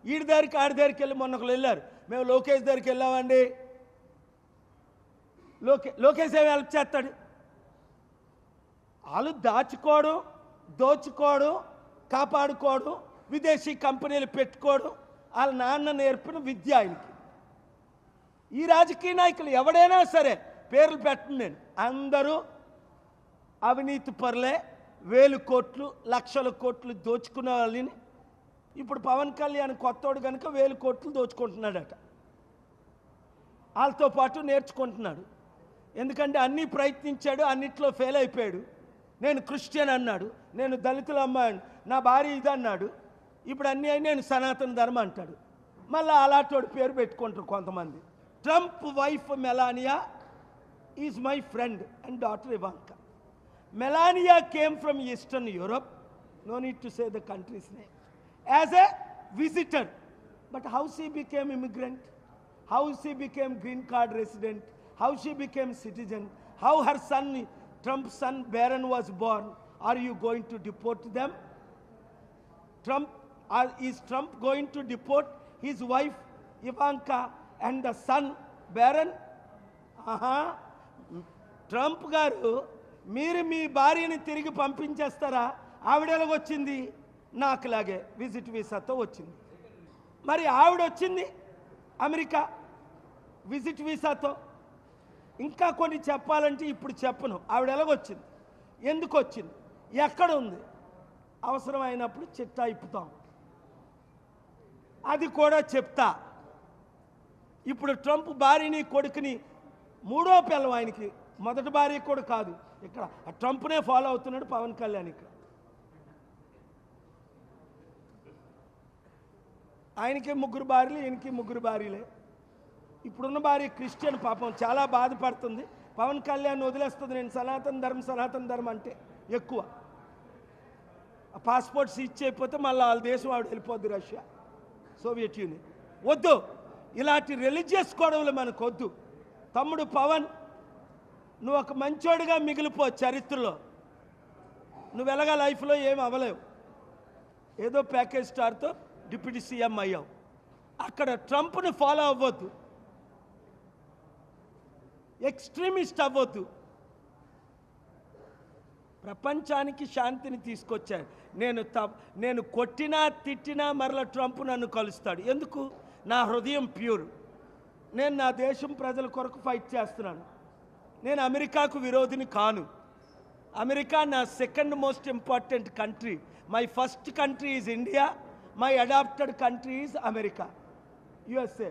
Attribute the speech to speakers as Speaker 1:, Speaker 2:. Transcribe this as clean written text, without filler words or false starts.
Speaker 1: ఈడి దగ్గరికి ఆడి దగ్గరికి వెళ్ళి మొన్న ఒకరు వెళ్ళారు, మేము లోకేష్ దగ్గరికి వెళ్ళామండి. లోకేష్ ఏమి హెల్ప్ చేస్తాడు? వాళ్ళు దాచుకోవడం, దోచుకోవడం, కాపాడుకోవడం, విదేశీ కంపెనీలు పెట్టుకోవడం వాళ్ళ నాన్న నేర్పిన విద్య ఆయనకి. ఈ రాజకీయ నాయకులు ఎవడైనా సరే పేర్లు పెట్టండి, నేను అందరూ అవినీతి పరులే, వేలు కోట్లు లక్షల కోట్లు దోచుకునే వాళ్ళని. ఇప్పుడు పవన్ కళ్యాణ్ కొత్తోడు కనుక 1000 కోట్లు దోచుకుంటున్నాడట, వాళ్ళతో పాటు నేర్చుకుంటున్నాడు. ఎందుకంటే అన్నీ ప్రయత్నించాడు, అన్నిట్లో ఫెయిల్ అయిపోయాడు. నేను క్రిస్టియన్ అన్నాడు, నేను దళితుల అమ్మాయి, నా భార్య ఇది అన్నాడు. ఇప్పుడు అన్నీ అయి నేను సనాతన ధర్మం అంటాడు. మళ్ళీ అలాంటి పేరు పెట్టుకుంటారు కొంతమంది. Trump wife Melania is my friend and daughter Ivanka. Melania came from eastern Europe, no need to say the country's name, as a visitor. But how she became immigrant, how she became green card resident, how she became citizen, how her son, Trump's son Barron was born. Are you going to deport them? Is Trump going to deport his wife Ivanka and the son Barron? Trump గారు మీరు మీ భార్యని తిరిగి పంపించేస్తారా? ఆవిడెలాగ వచ్చింది? నాకులాగే visit వీసాతో వచ్చింది. మరి ఆవిడ వచ్చింది America visit వీసాతో. ఇంకా కొన్ని చెప్పాలంటే ఇప్పుడు చెప్పను. ఆవిడ ఎలాగొచ్చింది, ఎందుకు వచ్చింది, ఎక్కడ ఉంది, అవసరమైనప్పుడు చిట్టా ఇప్పుతాం, అది కూడా చెప్తా. ఇప్పుడు ట్రంప్ భార్యని కొడుకుని, మూడో పిల్లం ఆయనకి, మొదటి భార్య కూడా కాదు, ఇక్కడ ట్రంప్నే ఫాలో అవుతున్నాడు పవన్ కళ్యాణ్. ఇక్కడ ఆయనకి 3 భార్యలు, ఈయనకి 3 భార్యలే. ఇప్పుడున్న భార్య క్రిస్టియన్, పాపం చాలా బాధపడుతుంది. పవన్ కళ్యాణ్ వదిలేస్తుంది, నేను సనాతన ధర్మం అంటే ఎక్కువ. పాస్పోర్ట్ సీజ్ చేయకపోతే మళ్ళీ వాళ్ళ దేశం ఆవిడ వెళ్ళిపోద్ది, రష్యా, సోవియట్ యూనియన్. వద్దు, ఇలాంటి రిలీజియస్ గొడవలు మనకు వద్దు. తమ్ముడు పవన్, నువ్వు ఒక మంచోడిగా మిగిలిపో చరిత్రలో. నువ్వు ఎలాగా లైఫ్లో ఏం అవ్వలేవు, ఏదో ప్యాకేజ్ స్టార్తో డిప్యూటీ సీఎం అయ్యావు. అక్కడ ట్రంప్ని ఫాలో అవ్వద్దు, ఎక్స్ట్రీమిస్ట్ అవ్వద్దు. ప్రపంచానికి శాంతిని తీసుకొచ్చాను. నేను కొట్టినా తిట్టినా మరలా ట్రంప్ నన్ను కలుస్తాడు. ఎందుకు? నా హృదయం ప్యూర్. నేను నా దేశం ప్రజల కొరకు ఫైట్ చేస్తున్నాను. నేను అమెరికాకు విరోధిని కాను. అమెరికా నా second most important country. My first country is India, my adopted country is America, USA.